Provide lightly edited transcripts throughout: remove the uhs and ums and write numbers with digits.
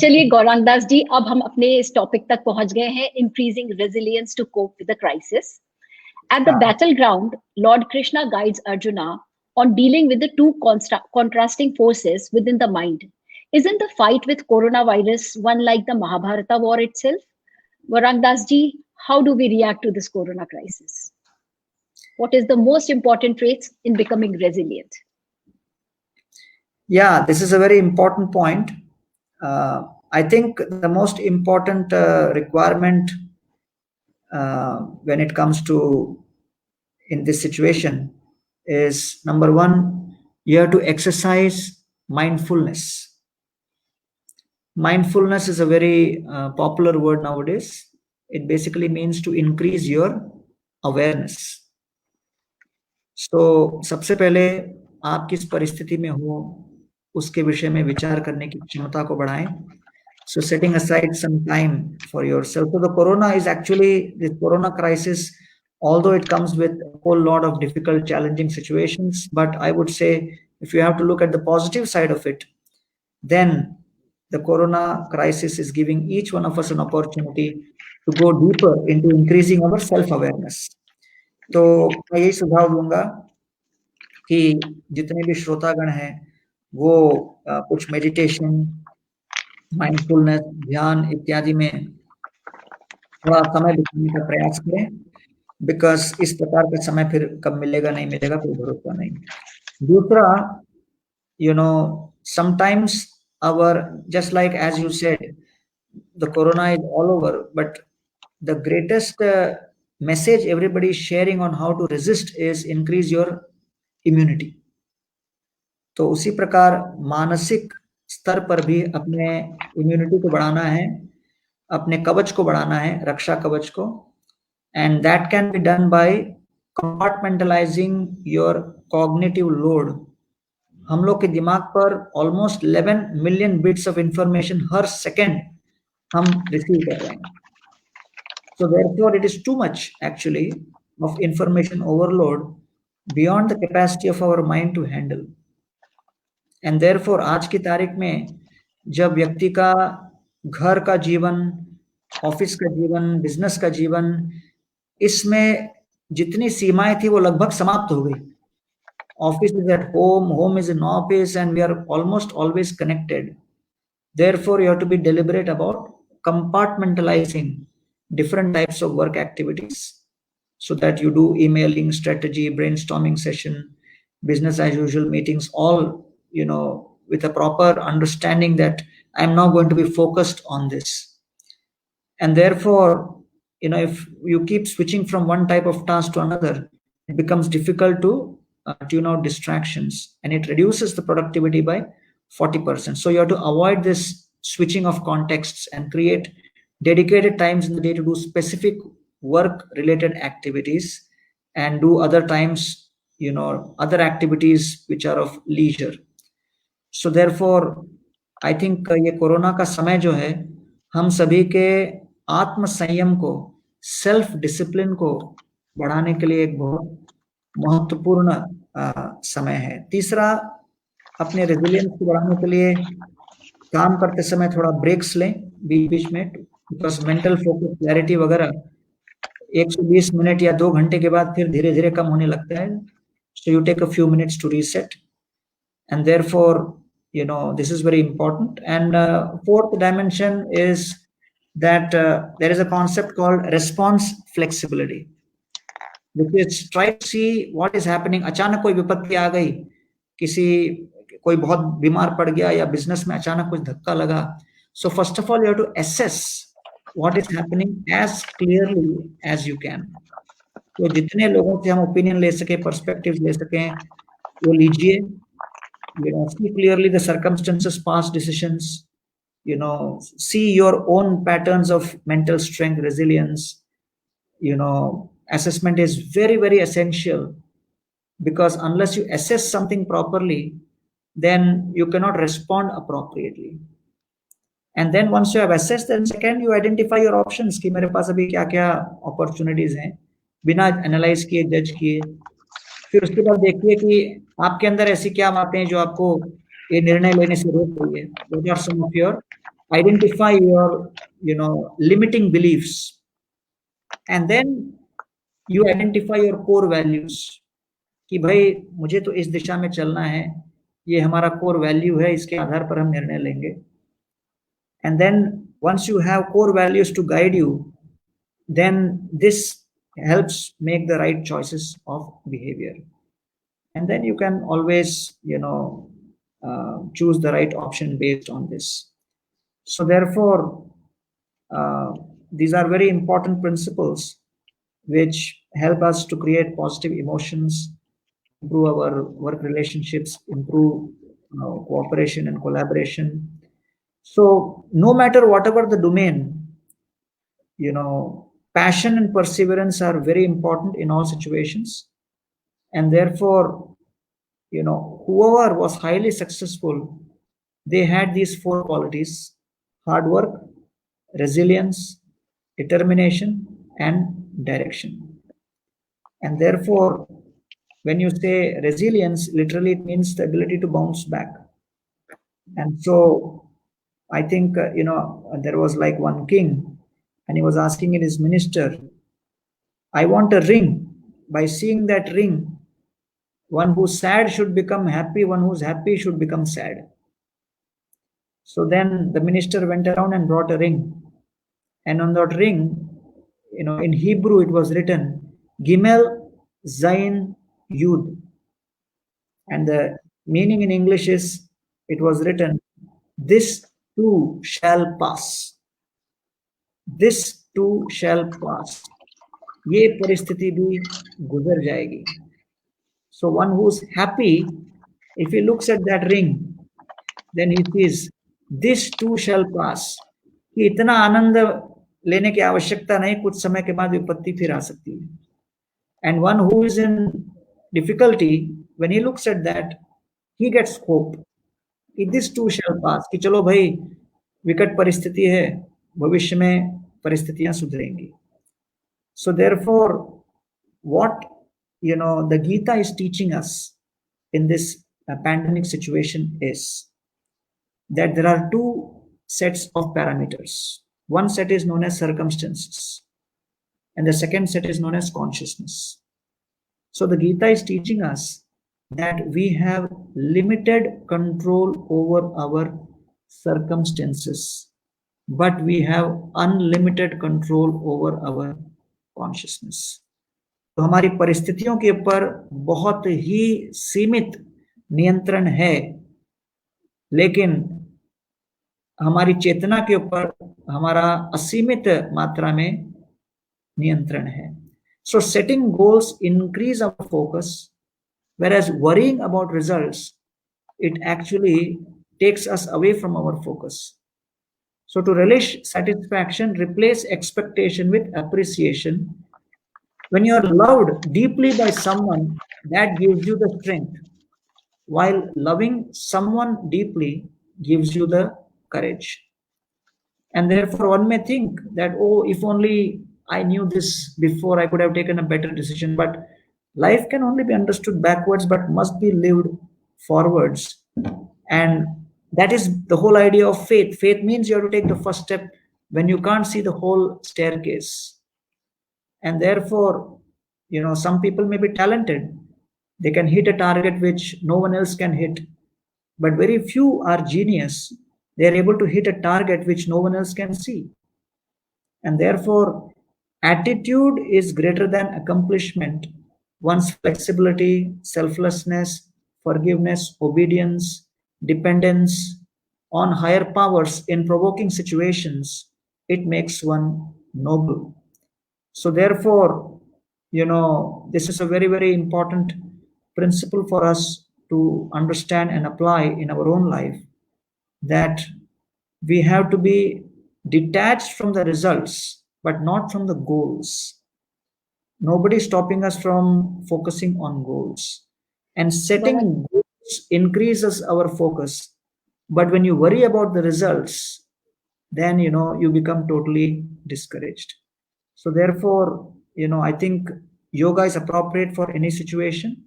चलिए गौरांग दास जी, अब हम अपने इस टॉपिक तक पहुंच गए हैं, increasing resilience to cope with the crisis. At the battleground, Lord Krishna guides Arjuna on dealing with the two contrasting forces within the mind. Isn't the fight with coronavirus one like the Mahabharata war itself? Gaurang Das ji, how do we react to this corona crisis? What is the most important traits in becoming resilient? Yeah, this is a very important point. I think the most important requirement when it comes to in this situation is, number one, you have to exercise mindfulness. Mindfulness is a very popular word nowadays. It basically means to increase your awareness. So सबसे पहले आप किस परिस्थिति में हो उसके विषय में विचार करने की क्षमता को बढ़ाएं. So setting aside some time for yourself. So the corona is actually, the corona crisis, although it comes with a whole lot of difficult, challenging situations, but I would say if you have to look at the positive side of it, then the corona crisis is giving each one of us an opportunity to go deeper into increasing our self-awareness. तो मैं यही सुझाव दूंगा कि जितने भी श्रोतागण हैं वो कुछ मेडिटेशन, माइंडफुलनेस, ध्यान इत्यादि में थोड़ा समय बिताने का प्रयास करें, बिकॉज इस प्रकार का समय फिर कब मिलेगा नहीं मिलेगा कोई भरोसा नहीं. दूसरा, you know, sometimes just like as you said, the corona is all over, but the greatest message everybody is sharing on how to resist is increase your immunity. तो उसी प्रकार मानसिक स्तर पर भी अपने इम्यूनिटी को बढ़ाना है, अपने कवच को बढ़ाना है, रक्षा कवच को. And that can be done by compartmentalising your cognitive load. हम लोग के दिमाग पर almost 11 million bits of information her second हम रिसीव कर रहे हैं. So therefore it is too much actually of information overload beyond the capacity of our mind to handle. And therefore आज की तारीख में जब व्यक्ति का घर का जीवन, ऑफिस का जीवन, बिजनेस का जीवन, इसमें जितनी सीमाएं थी वो लगभग समाप्त हो गई. Office is at home, home is in office, and we are almost always connected. Therefore, you have to be deliberate about compartmentalizing different types of work activities so that you do emailing, strategy, brainstorming session, business as usual meetings, all, you know, with a proper understanding that I'm now going to be focused on this. And therefore, you know, if you keep switching from one type of task to another, it becomes difficult to tune out distractions, and it reduces the productivity by 40%. So you have to avoid this switching of contexts and create dedicated times in the day to do specific work related activities, and do other times, you know, other activities which are of leisure. So therefore I think ये corona का समय जो है हम सभी के आत्म संयम को, सेल्फ डिसिप्लिन को बढ़ाने के लिए एक बहुत महत्वपूर्ण समय है. तीसरा, अपने रेजिलियंस को बढ़ाने के लिए काम करते समय थोड़ा ब्रेक्स लें बीच बीच में, बिकॉज मेंटल फोकस, क्लैरिटी वगैरह 120 मिनट या 2 घंटे के बाद फिर धीरे धीरे कम होने लगता है. So you take a few minutes to reset, and therefore, you know, this is very important. And fourth dimension is that there is a concept called response flexibility, which is try to see what is happening. अचानक कोई विपत्ति आ गई, कोई बहुत बीमार पड़ गया, या बिजनेस में अचानक कुछ धक्का लगा. So first of all, you have to assess what is happening as clearly as you can. तो जितने लोगों से हम ओपिनियन ले सके, पर्सपेक्टिव ले सकें, वो लीजिए. You know, see clearly the circumstances, past decisions, you know, see your own patterns of mental strength, resilience. You know, assessment is very, very essential, because unless you assess something properly, then you cannot respond appropriately. And then once you have assessed, then second, you identify your options कि मेरे पास अभी क्या क्या opportunities हैं, बिना analyse किए, जज किए. फिर उसके बाद देखिए कि आपके अंदर ऐसी क्या बातें हैं जो आपको ये निर्णय लेने से रोक रही है. What are some of your identify your, limiting beliefs, and then you identify your core values कि भाई मुझे तो इस दिशा में चलना है, ये हमारा core value है, इसके आधार पर हम निर्णय लेंगे. And then once you have core values to guide you, then this helps make the right choices of behavior. And then you can always, choose the right option based on this. So therefore, these are very important principles which help us to create positive emotions, improve our work relationships, improve cooperation and collaboration. So no matter whatever the domain, passion and perseverance are very important in all situations. And therefore, whoever was highly successful, they had these 4 qualities: hard work, resilience, determination, and direction. And therefore, when you say resilience, literally it means the ability to bounce back. And so I think, there was like one king, and he was asking in his minister, I want a ring. By seeing that ring, one who's sad should become happy, one who's happy should become sad. So then the minister went around and brought a ring. And on that ring, in Hebrew, it was written, Gimel Zain Yud. And the meaning in English is, it was written, this too shall pass. This too shall pass. ये परिस्थिति भी गुजर जाएगी. So one who's happy, if he looks at that ring, then he sees, this too shall pass. कि इतना आनंद लेने की आवश्यकता नहीं, कुछ समय के बाद विपत्ति फिर आ सकती है. And one who is in difficulty, when he looks at that, he gets hope. कि this too shall pass. कि चलो भाई, विकट परिस्थिति है, भविष्य में परिस्थितियां सुधरेंगी. So therefore, what the Gita is teaching us in this pandemic situation is that there are 2 sets of parameters. One set is known as circumstances, and the second set is known as consciousness. So the Gita is teaching us that we have limited control over our circumstances, but we have unlimited control over our consciousness. तो हमारी परिस्थितियों के ऊपर बहुत ही सीमित नियंत्रण है, लेकिन हमारी चेतना के ऊपर हमारा असीमित मात्रा में नियंत्रण है. So setting goals increase our focus, whereas worrying about results, it actually takes us away from our focus. So to relish satisfaction, replace expectation with appreciation. When you are loved deeply by someone, that gives you the strength, while loving someone deeply gives you the courage. And therefore, one may think that, oh, if only I knew this before, I could have taken a better decision. But life can only be understood backwards, but must be lived forwards. And that is the whole idea of faith. Faith means you have to take the first step when you can't see the whole staircase. And therefore, some people may be talented. They can hit a target which no one else can hit. But very few are genius. They are able to hit a target which no one else can see. And therefore, attitude is greater than accomplishment. One's flexibility, selflessness, forgiveness, obedience, dependence on higher powers in provoking situations, it makes one noble. So therefore, this is a very, very important principle for us to understand and apply in our own life, that we have to be detached from the results, but not from the goals. Nobody is stopping us from focusing on goals. And setting goals increases our focus. But when you worry about the results, then, you become totally discouraged. So therefore, I think yoga is appropriate for any situation.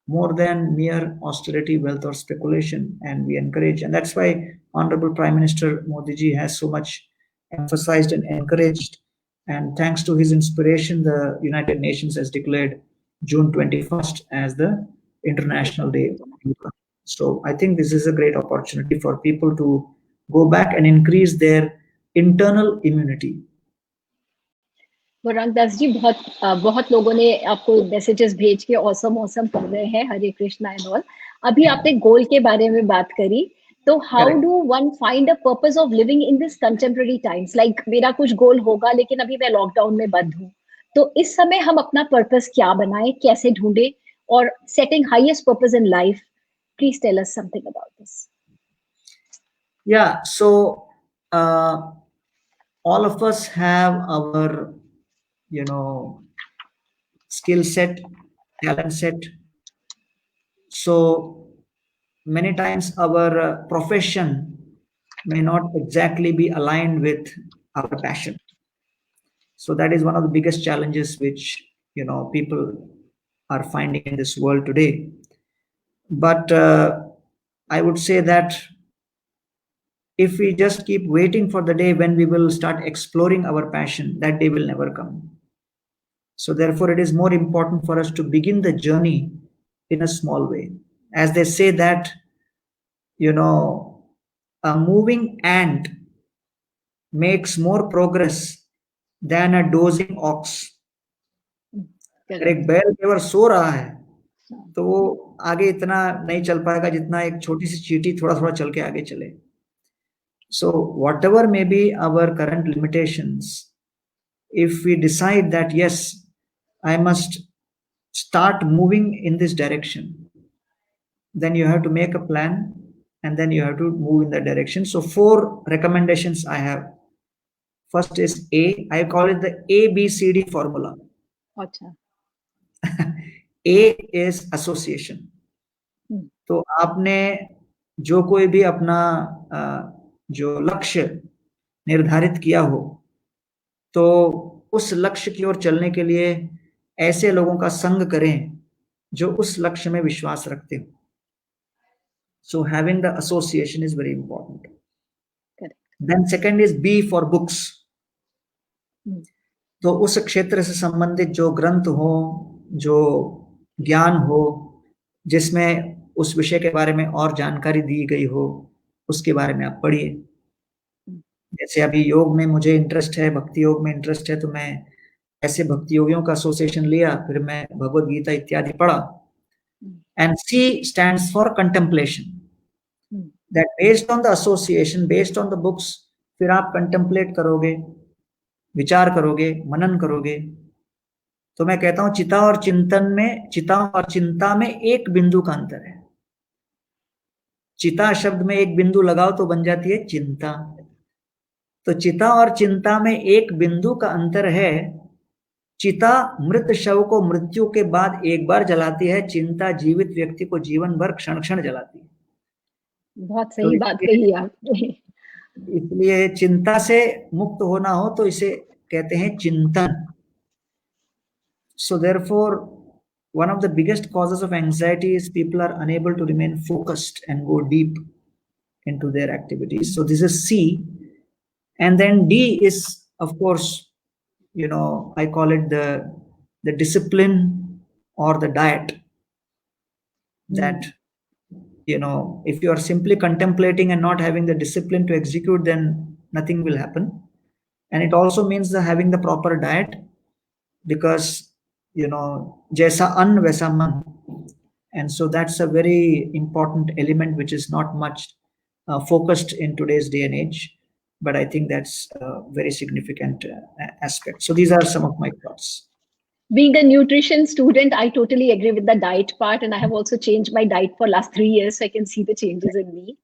more than mere austerity, wealth, or speculation. And we encourage, and that's why Honorable Prime Minister Modi ji has so much emphasized and encouraged. And thanks to his inspiration, the United Nations has declared June 21st as the International Day of Yoga. So I think this is a great opportunity for people to go back and increase their internal immunity. Gaurang Das ji, बहुत लोगों ने आपको messages भेज के awesome कर रहे हैं, हरे Krishna and all. अभी आपने गोल के बारे में बात करी, तो how do one find a purpose of living in this contemporary times? Like मेरा कुछ गोल होगा लेकिन अभी मैं लॉकडाउन में बंद हूँ, तो इस समय हम अपना पर्पस क्या बनाए, कैसे ढूंढे? और setting highest purpose in life, please tell us something about this. Yeah, so all of us have our skill set, talent set. So many times our profession may not exactly be aligned with our passion. So that is one of the biggest challenges which people are finding in this world today. But I would say that if we just keep waiting for the day when we will start exploring our passion, that day will never come. So therefore, it is more important for us to begin the journey in a small way. As they say that, a moving ant makes more progress than a dozing ox. अगर एक बैल केवल सो रहा है तो वो आगे इतना नहीं चल पाएगा जितना एक छोटी सी चींटी थोड़ा थोड़ा चल के आगे चले. So whatever may be our current limitations, if we decide that yes, I must start moving in this direction, then you have to make a plan and then you have to move in that direction. So 4 recommendations I have. First is A. I call it the ABCD formula. अच्छा. A is association. तो आपने जो कोई भी अपना जो लक्ष्य निर्धारित किया हो, तो उस लक्ष्य की ओर चलने के लिए ऐसे लोगों का संग करें जो उस लक्ष्य में विश्वास रखते हो. So having the association is very important. Correct. Then second is B for books. तो उस क्षेत्र से संबंधित जो ग्रंथ हो, जो ज्ञान हो, जिसमें उस विषय के बारे में और जानकारी दी गई हो, उसके बारे में आप पढ़िए. जैसे अभी योग में मुझे इंटरेस्ट है, भक्ति योग में इंटरेस्ट है, तो मैं ऐसे भक्ति योगियों का एसोसिएशन लिया, फिर मैं भगवद गीता इत्यादि पढ़ा. And C stands for contemplation. That based on the association, based on the books, फिर आप contemplate करोगे, विचार करोगे, मनन करोगे. तो मैं कहता हूं चिता और चिंता में एक बिंदु का अंतर है. चिता शब्द में एक बिंदु लगाओ तो बन जाती है चिंता. तो चिता और चिंता में एक बिंदु का अंतर है. चिता मृत शव को मृत्यु के बाद एक बार जलाती है, चिंता जीवित व्यक्ति को जीवन भर क्षण क्षण जलाती है. बहुत सही बात कही आपने. इसलिए चिंता से मुक्त होना हो तो इसे कहते हैं चिंतन. So therefore, one of the biggest causes of anxiety is people are unable to remain focused and go deep into their activities. So this is C. And then D is, of course, I call it the discipline or the diet. That, if you are simply contemplating and not having the discipline to execute, then nothing will happen. And it also means having the proper diet, because jaisa ann vaisa man. And so that's a very important element which is not much focused in today's day and age, but I think that's a very significant aspect. So these are some of my thoughts. Being a nutrition student, I totally agree with the diet part, and I have also changed my diet for last 3 years, so I can see the changes in me.